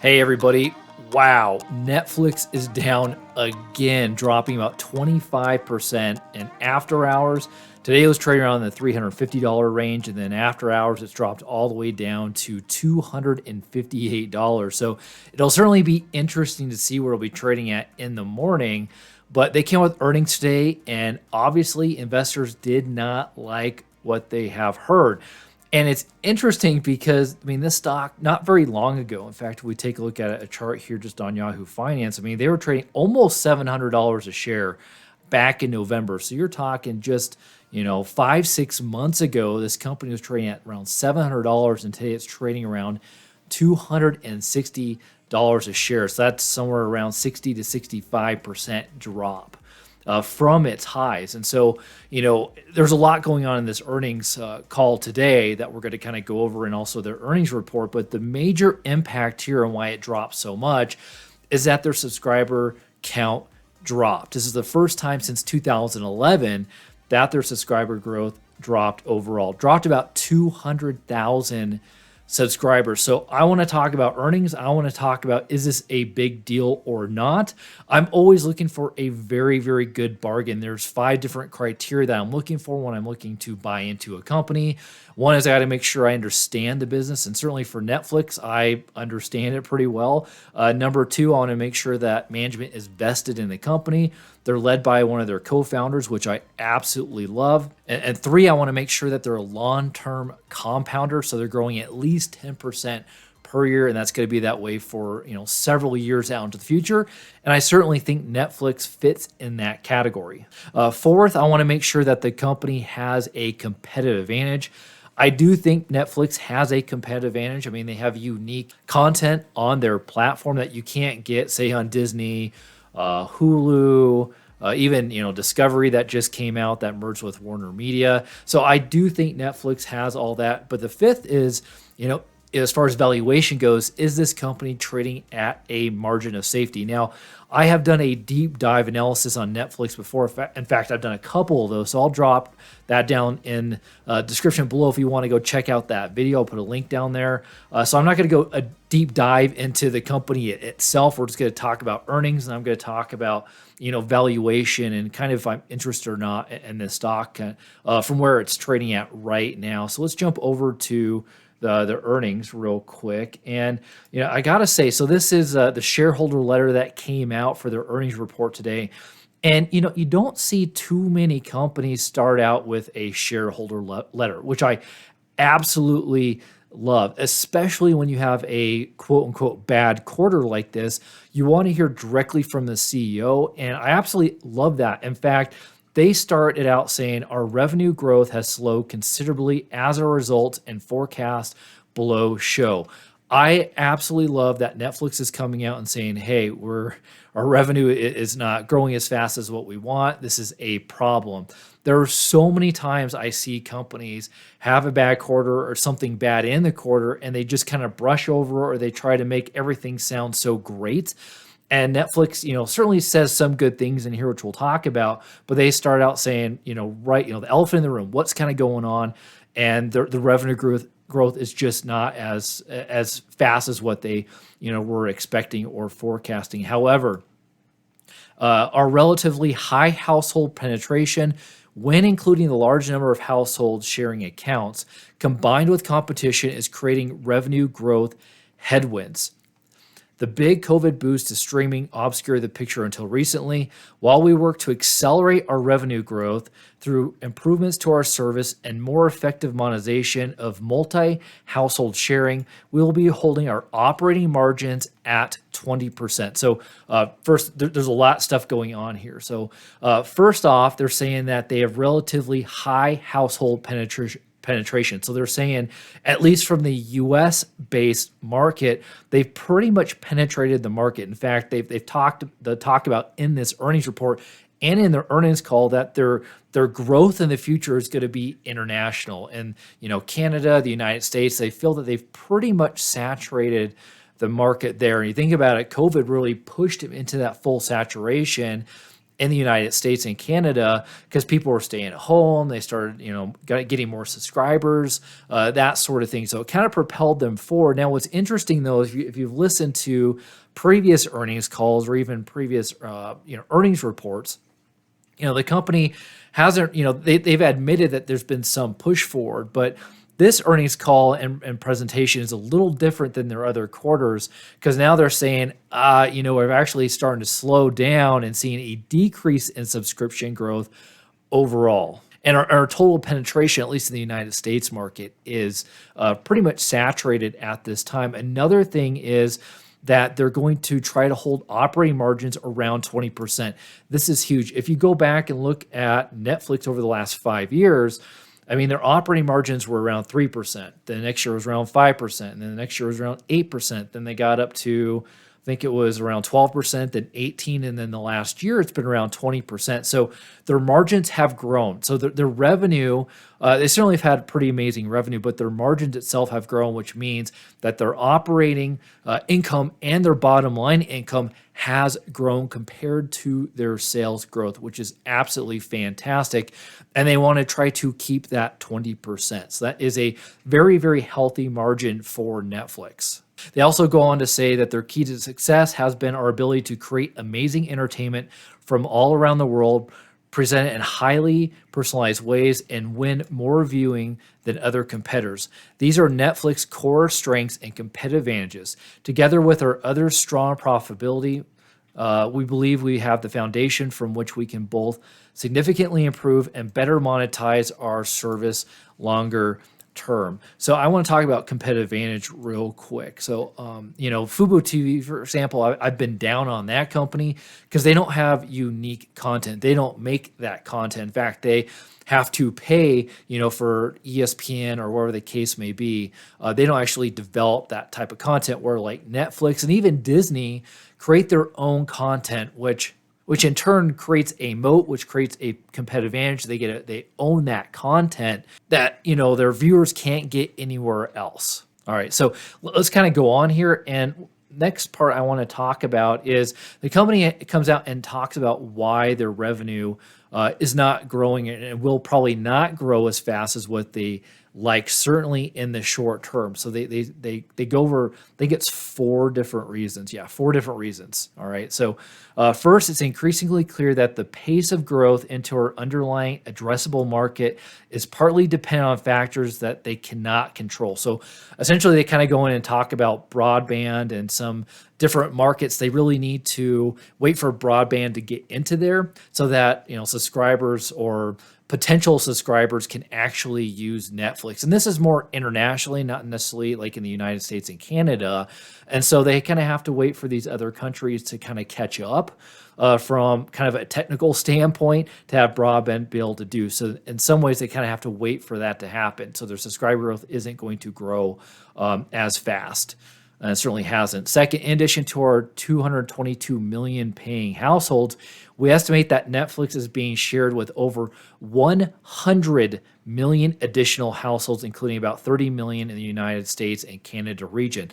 Hey everybody, wow, Netflix is down again, dropping about 25% in after hours. Today it was trading around the $350 range, and then after hours it's dropped all the way down to $258. So it'll certainly be interesting to see where it'll be trading at in the morning. But they came with earnings today, and obviously investors did not like what they have heard. And it's interesting because, I mean, this stock, not very long ago, in fact, if we take a look at a chart here just on Yahoo Finance, I mean, they were trading almost $700 a share back in November. So you're talking just, 5, 6 months ago, this company was trading at around $700, and today it's trading around $260 a share. So that's somewhere around 60 to 65% drop from its highs. And so, there's a lot going on in this earnings call today that we're going to kind of go over, and also their earnings report. But the major impact here and why it dropped so much is that their subscriber count dropped. This is the first time since 2011 that their subscriber growth dropped overall, dropped about 200,000 subscribers. So I want to talk about earnings. I want to talk about, is this a big deal or not? I'm always looking for a very, very good bargain. There's 5 different criteria that I'm looking for when I'm looking to buy into a company. One is I got to make sure I understand the business, and certainly for Netflix, I understand it pretty well. Number 2, I want to make sure that management is vested in the company. They're led by one of their co-founders, which I absolutely love. And 3, I want to make sure that they're a long-term compounder, so they're growing at least 10% per year, and that's going to be that way for several years out into the future. And I certainly think Netflix fits in that category. 4th, I want to make sure that the company has a competitive advantage. I do think Netflix has a competitive advantage. I mean, they have unique content on their platform that you can't get, say, on Disney, Hulu, even Discovery that just came out that merged with Warner Media. So I do think Netflix has all that. But the 5th is, as far as valuation goes, is this company trading at a margin of safety? Now, I have done a deep dive analysis on Netflix before. In fact, I've done a couple of those. So I'll drop that down in description below if you want to go check out that video. I'll put a link down there. So I'm not going to go a deep dive into the company itself. We're just going to talk about earnings, and I'm going to talk about valuation and kind of if I'm interested or not in this stock from where it's trading at right now. So let's jump over to the earnings real quick. And I gotta say, so this is the shareholder letter that came out for their earnings report today. And you don't see too many companies start out with a shareholder letter, which I absolutely love, especially when you have a quote unquote bad quarter like this. You want to hear directly from the CEO, and I absolutely love that. In fact, they started out saying our revenue growth has slowed considerably as a result, and forecast below show. I absolutely love that Netflix is coming out and saying, hey, our revenue is not growing as fast as what we want. This is a problem. There are so many times I see companies have a bad quarter or something bad in the quarter, and they just kind of brush over, or they try to make everything sound so great. And Netflix, certainly says some good things in here, which we'll talk about, but they start out saying, the elephant in the room, what's kind of going on, and the revenue growth is just not as fast as what they, were expecting or forecasting. However, our relatively high household penetration, when including the large number of households sharing accounts, combined with competition, is creating revenue growth headwinds. The big COVID boost to streaming obscured the picture until recently. While we work to accelerate our revenue growth through improvements to our service and more effective monetization of multi-household sharing, we will be holding our operating margins at 20%. So first, there's a lot of stuff going on here. So first off, they're saying that they have relatively high household penetration. So they're saying, at least from the US based market, they've pretty much penetrated the market. In fact, they've talked about in this earnings report and in their earnings call that their growth in the future is going to be international. And Canada, the United States, they feel that they've pretty much saturated the market there. And you think about it, COVID really pushed them into that full saturation. in the United States and Canada because people were staying at home. They started, getting more subscribers, that sort of thing. So it kind of propelled them forward. Now, what's interesting though, if you've listened to previous earnings calls or even previous, earnings reports, the company hasn't, they've admitted that there's been some push forward, but this earnings call and presentation is a little different than their other quarters because now they're saying, we're actually starting to slow down and seeing a decrease in subscription growth overall. And our total penetration, at least in the United States market, is pretty much saturated at this time. Another thing is that they're going to try to hold operating margins around 20%. This is huge. If you go back and look at Netflix over the last 5 years, I mean, their operating margins were around 3%. Then the next year was around 5%. And then the next year was around 8%. Then they got up to, I think it was around 12%, then 18%. And then the last year, it's been around 20%. So their margins have grown. So their revenue, they certainly have had pretty amazing revenue, but their margins itself have grown, which means that their operating income and their bottom line income has grown compared to their sales growth, which is absolutely fantastic. And they want to try to keep that 20%. So that is a very, very healthy margin for Netflix. They also go on to say that their key to success has been our ability to create amazing entertainment from all around the world, present it in highly personalized ways, and win more viewing than other competitors. These are Netflix core strengths and competitive advantages. Together with our other strong profitability, we believe we have the foundation from which we can both significantly improve and better monetize our service longer term. So I want to talk about competitive advantage real quick. So, Fubo TV, for example, I've been down on that company because they don't have unique content. They don't make that content. In fact, they have to pay, for ESPN or whatever the case may be. They don't actually develop that type of content where like Netflix and even Disney create their own content, which in turn creates a moat, which creates a competitive advantage. They own that content that, their viewers can't get anywhere else. All right, so let's kind of go on here. And next part I want to talk about is the company comes out and talks about why their revenue is not growing and will probably not grow as fast as what they like, certainly in the short term. So they go over, I think it's 4 different reasons. Yeah, 4 different reasons. All right. So first, it's increasingly clear that the pace of growth into our underlying addressable market is partly dependent on factors that they cannot control. So essentially, they kind of go in and talk about broadband and some different markets. They really need to wait for broadband to get into there so that, subscribers or potential subscribers can actually use Netflix. And this is more internationally, not necessarily like in the United States and Canada. And so they kind of have to wait for these other countries to kind of catch up from kind of a technical standpoint to have broadband be able to do. So in some ways, they kind of have to wait for that to happen. So their subscriber growth isn't going to grow as fast. It certainly hasn't. Second, in addition to our 222 million paying households, we estimate that Netflix is being shared with over 100 million additional households, including about 30 million in the United States and Canada region.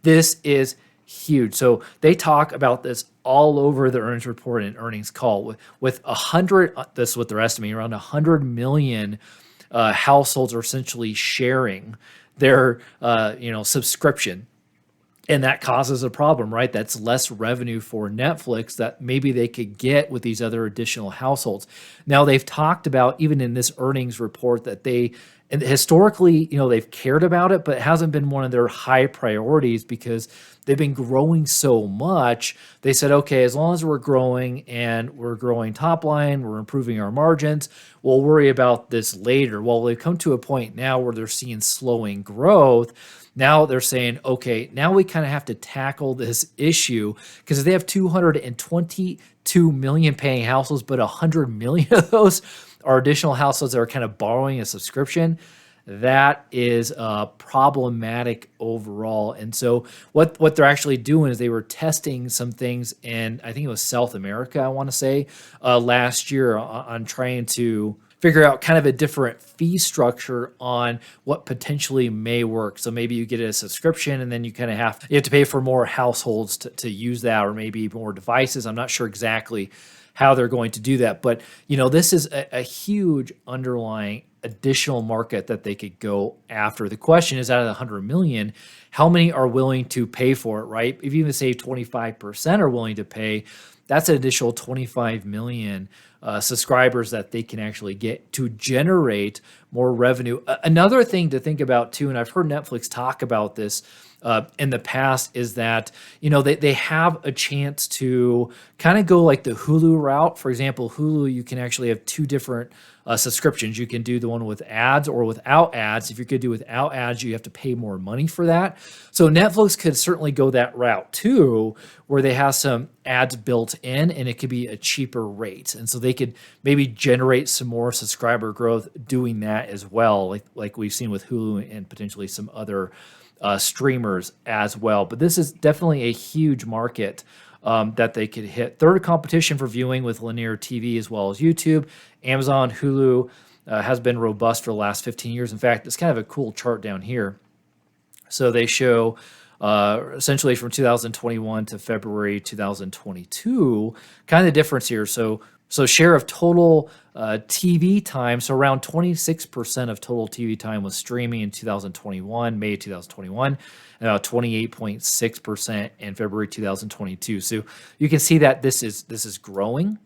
This is huge. So they talk about this all over the earnings report and earnings call with 100, this is what they're estimating, around 100 million households are essentially sharing their subscription. And that causes a problem, right? That's less revenue for Netflix that maybe they could get with these other additional households. Now, they've talked about, even in this earnings report, that and historically, they've cared about it, but it hasn't been one of their high priorities because they've been growing so much. They said, okay, as long as we're growing and we're growing top line, we're improving our margins, we'll worry about this later. Well, they've come to a point now where they're seeing slowing growth. Now they're saying, okay, now we kind of have to tackle this issue because if they have 222 million paying households, but 100 million of those are additional households that are kind of borrowing a subscription, that is problematic overall. And so what they're actually doing is they were testing some things in, I think it was South America, I want to say, last year on trying to figure out kind of a different fee structure on what potentially may work. So maybe you get a subscription and then you kind of have to pay for more households to use that, or maybe more devices. I'm not sure exactly how they're going to do that. But this is a huge underlying additional market that they could go after. The question is, out of the 100 million, how many are willing to pay for it, right? If you even say 25% are willing to pay, that's an additional 25 million subscribers that they can actually get to generate more revenue. Another thing to think about too, and I've heard Netflix talk about this in the past, is that they have a chance to kind of go like the Hulu route. For example, Hulu, you can actually have two different subscriptions. You can do the one with ads or without ads. If you're going to do without ads, you have to pay more money for that. So Netflix could certainly go that route too, where they have some ads built in and it could be a cheaper rate. And so they could maybe generate some more subscriber growth doing that as well, like we've seen with Hulu and potentially some other streamers as well. But this is definitely a huge market that they could hit. Third, competition for viewing with linear TV as well as YouTube. Amazon, Hulu has been robust for the last 15 years. In fact, it's kind of a cool chart down here. So they show essentially from 2021 to February 2022, kind of the difference here. So share of total TV time, so around 26% of total TV time was streaming in 2021, May 2021, and about 28.6% in February 2022. So you can see that this is growing.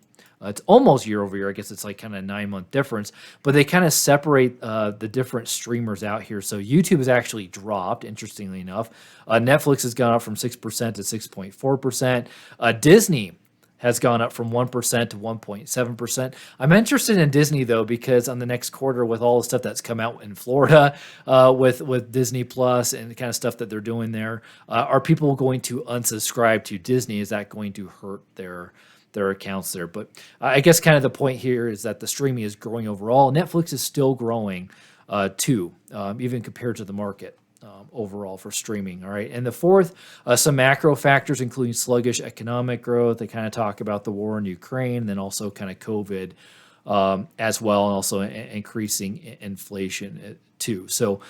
It's almost year over year. I guess it's like kind of a 9-month difference, but they kind of separate the different streamers out here. So YouTube has actually dropped, interestingly enough. Netflix has gone up from 6% to 6.4%. Disney has gone up from 1% to 1.7%. I'm interested in Disney though, because on the next quarter, with all the stuff that's come out in Florida with Disney Plus and the kind of stuff that they're doing there, are people going to unsubscribe to Disney? Is that going to hurt their accounts there? But I guess kind of the point here is that the streaming is growing overall. Netflix is still growing too, even compared to the market overall for streaming. All right. And the fourth, some macro factors, including sluggish economic growth. They kind of talk about the war in Ukraine, and then also kind of COVID as well, and also increasing inflation too. So,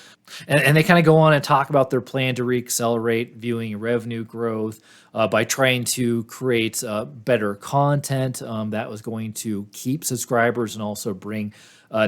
and they kind of go on and talk about their plan to reaccelerate viewing revenue growth by trying to create better content that was going to keep subscribers and also bring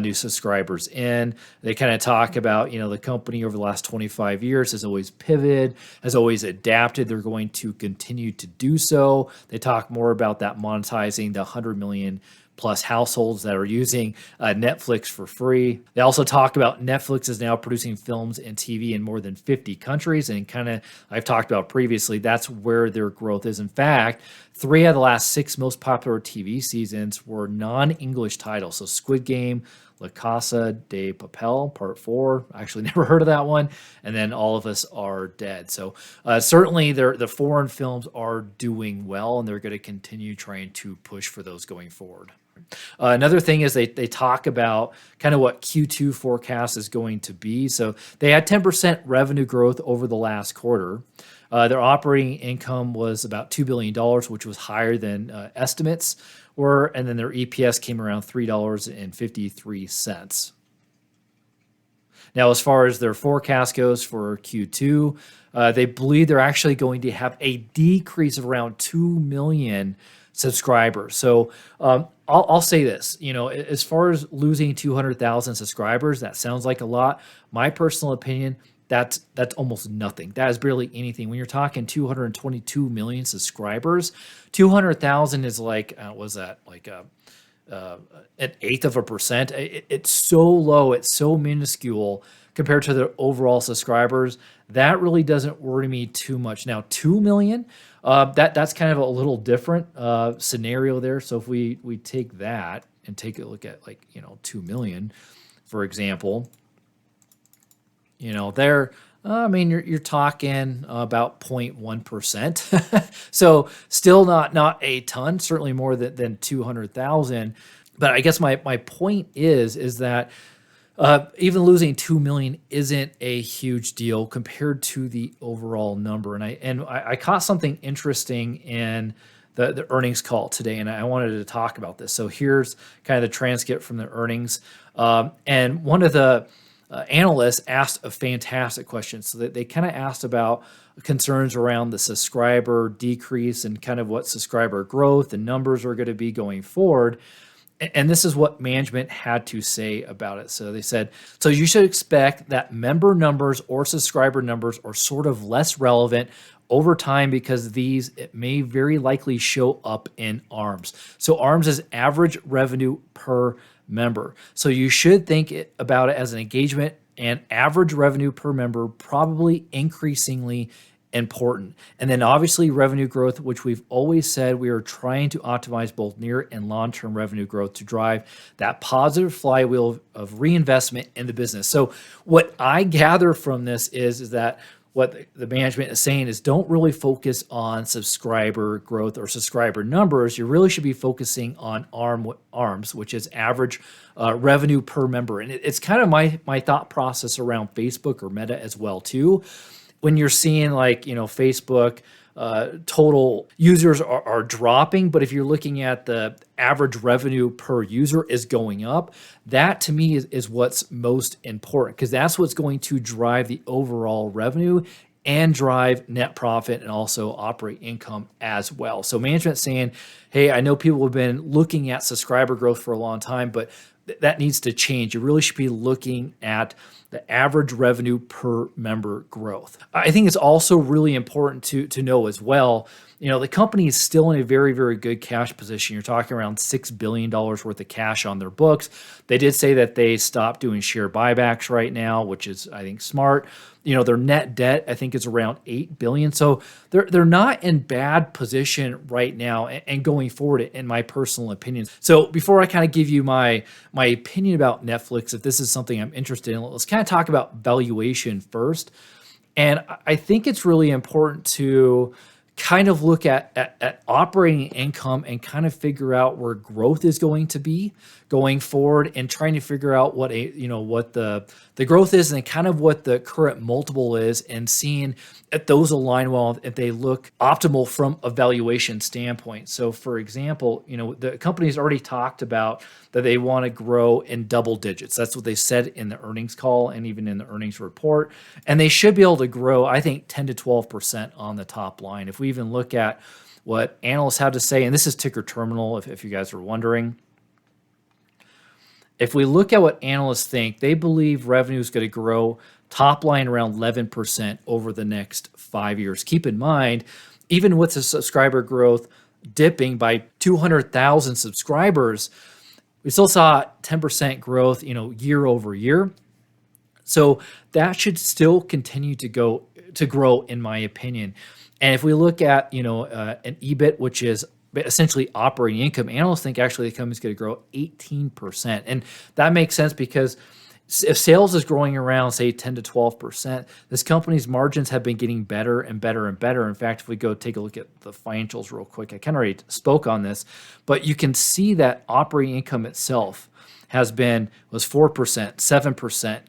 new subscribers in. They kind of talk about, the company over the last 25 years has always pivoted, has always adapted. They're going to continue to do so. They talk more about that monetizing the 100 million plus households that are using Netflix for free. They also talk about Netflix is now producing films and TV in more than 50 countries. And kind of, I've talked about previously, that's where their growth is. In fact, 3 out of the last 6 most popular TV seasons were non-English titles. So Squid Game, La Casa de Papel, Part 4. I actually never heard of that one. And then All of Us Are Dead. So certainly the foreign films are doing well, and they're going to continue trying to push for those going forward. Another thing is they talk about kind of what Q2 forecast is going to be. So they had 10% revenue growth over the last quarter. Their operating income was about $2 billion, which was higher than estimates were. And then their EPS came around $3.53. Now, as far as their forecast goes for Q2, they believe they're actually going to have a decrease of around 2 million subscribers. So I'll say this, as far as losing 200,000 subscribers, that sounds like a lot. My personal opinion, that's almost nothing. That is barely anything. When you're talking 222 million subscribers, 200,000 is like, was that like an 1/8 of a percent? It's so low. It's so minuscule compared to the overall subscribers. That really doesn't worry me too much. Now, 2 million, that's kind of a little different scenario there. So if we take that and take a look at 2 million, for example, there, you're talking about 0.1%. So still not a ton, certainly more than 200,000. But I guess my point is that even losing 2 million isn't a huge deal compared to the overall number. And I caught something interesting in the earnings call today, and I wanted to talk about this. So here's kind of the transcript from the earnings. And one of the analysts asked a fantastic question. So that they kind of asked about concerns around the subscriber decrease and kind of what subscriber growth and numbers are going to be going forward. And this is what management had to say about it. So they said, so you should expect that member numbers or subscriber numbers are sort of less relevant over time because these it may very likely show up in ARMs. So ARMs is average revenue per member. So you should think about it as an engagement and average revenue per member, probably increasingly important. And then obviously revenue growth, which we've always said we are trying to optimize both near and long-term revenue growth to drive that positive flywheel of reinvestment in the business. So what I gather from this is that what the management is saying is don't really focus on subscriber growth or subscriber numbers. You really should be focusing on ARMs, which is average revenue per member. And it's kind of my thought process around Facebook or Meta as well too. When you're seeing Facebook total users are dropping, but if you're looking at the average revenue per user is going up, that to me is what's most important, because that's what's going to drive the overall revenue and drive net profit and also operating income as well. So management saying, hey, I know people have been looking at subscriber growth for a long time, but that needs to change. You really should be looking at the average revenue per member growth. I think it's also really important to know as well, the company is still in a very, very good cash position. You're talking around $6 billion worth of cash on their books. They did say that they stopped doing share buybacks right now, which is, I think, smart. Their net debt, I think, is around $8 billion. So they're not in bad position right now and going forward, in my personal opinion. So before I kind of give you my opinion about Netflix, if this is something I'm interested in, let's kind of talk about valuation first. And I think it's really important to kind of look at operating income and kind of figure out where growth is going to be going forward, and trying to figure out what the growth is and kind of what the current multiple is, and seeing if those align well, if they look optimal from a valuation standpoint. So for example, the company's already talked about that they want to grow in double digits. That's what they said in the earnings call and even in the earnings report. And they should be able to grow, I think, 10 to 12% on the top line. If we even look at what analysts have to say, and this is ticker terminal, if you guys are wondering. If we look at what analysts think, they believe revenue is going to grow top line around 11% over the next 5 years. Keep in mind, even with the subscriber growth dipping by 200,000 subscribers, we still saw 10% growth, year over year. So that should still continue to grow, in my opinion. And if we look at, an EBIT, which is essentially operating income, analysts think actually the company's going to grow 18%. And that makes sense because if sales is growing around, say, 10 to 12%, this company's margins have been getting better and better and better. In fact, if we go take a look at the financials real quick, I kind of already spoke on this, but you can see that operating income itself was 4%, 7%,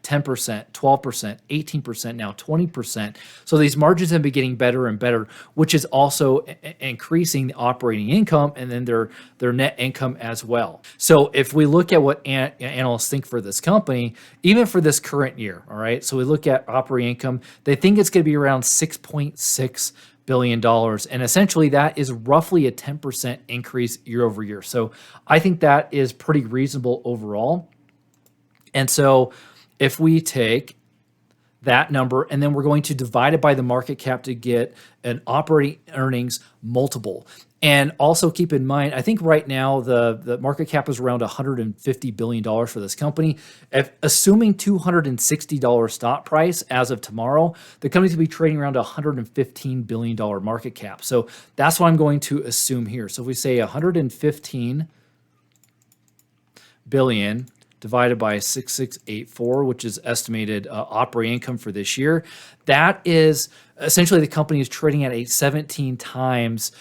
10%, 12%, 18%, now 20%. So these margins have been getting better and better, which is also increasing the operating income and then their net income as well. So if we look at what analysts think for this company, even for this current year, all right, so we look at operating income, they think it's going to be around $6.6 billion. And essentially that is roughly a 10% increase year over year. So I think that is pretty reasonable overall. And so if we take that number and then we're going to divide it by the market cap to get an operating earnings multiple. And also keep in mind, I think right now the market cap is around $150 billion for this company. Assuming $260 stock price as of tomorrow, the company's going to be trading around $115 billion market cap. So that's what I'm going to assume here. So if we say 115 billion divided by 6684, which is estimated operating income for this year, that is essentially the company is trading at a 17 times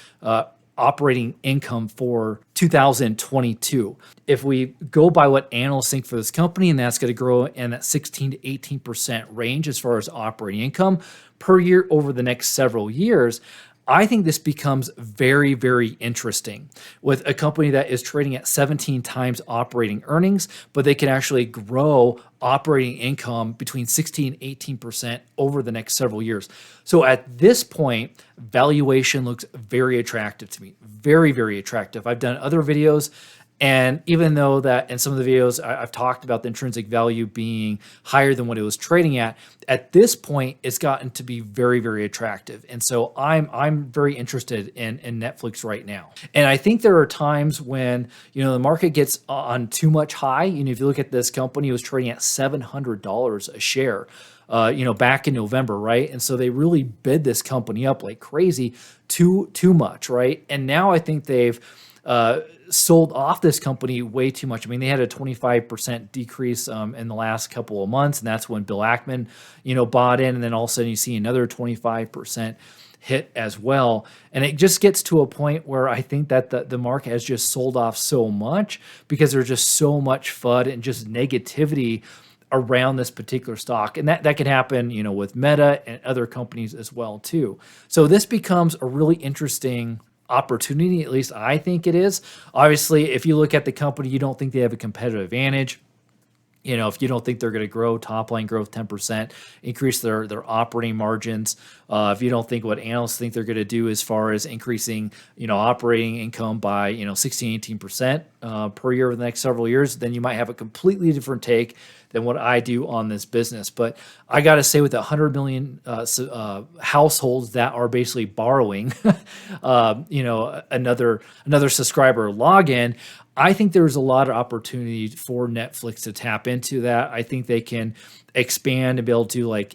operating income for 2022. If we go by what analysts think for this company, and that's going to grow in that 16 to 18% range as far as operating income per year over the next several years, I think this becomes very, very interesting with a company that is trading at 17 times operating earnings, but they can actually grow operating income between 16 and 18% over the next several years. So at this point, valuation looks very attractive to me. Very, very attractive. I've done other videos, and even though that in some of the videos I've talked about the intrinsic value being higher than what it was trading at this point, it's gotten to be very, very attractive. And so I'm very interested in Netflix right now. And I think there are times when, the market gets on too much high. If you look at this company, it was trading at $700 a share. Back in November, right? And so they really bid this company up like crazy, too much, right? And now I think they've sold off this company way too much. I mean, they had a 25% decrease in the last couple of months, and that's when Bill Ackman, bought in, and then all of a sudden you see another 25% hit as well. And it just gets to a point where I think that the market has just sold off so much because there's just so much FUD and just negativity around this particular stock. And that could happen, with Meta and other companies as well too. So this becomes a really interesting opportunity, at least I think it is. Obviously, if you look at the company, you don't think they have a competitive advantage. If you don't think they're going to grow top line growth 10%, increase their operating margins, if you don't think what analysts think they're going to do as far as increasing, operating income by, 16, 18% per year over the next several years, then you might have a completely different take than what I do on this business. But I got to say, with 100 million households that are basically borrowing, another subscriber login, I think there's a lot of opportunity for Netflix to tap into that. I think they can expand and be able to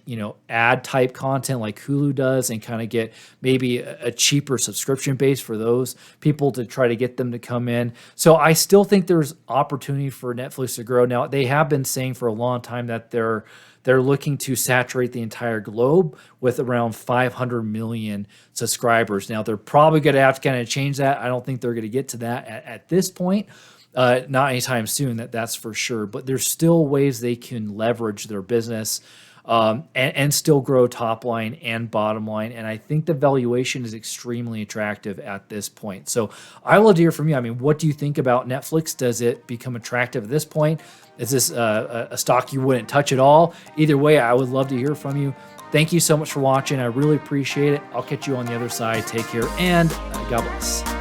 ad type content like Hulu does and kind of get maybe a cheaper subscription base for those people to try to get them to come in. So I still think there's opportunity for Netflix to grow. Now, they have been saying for a long time that they're looking to saturate the entire globe with around 500 million subscribers. Now, they're probably going to have to kind of change that. I don't think they're going to get to that at this point. Not anytime soon, that's for sure. But there's still ways they can leverage their business and still grow top line and bottom line. And I think the valuation is extremely attractive at this point. So I will hear from you. I mean, what do you think about Netflix? Does it become attractive at this point? Is this a stock you wouldn't touch at all? Either way, I would love to hear from you. Thank you so much for watching. I really appreciate it. I'll catch you on the other side. Take care, and God bless.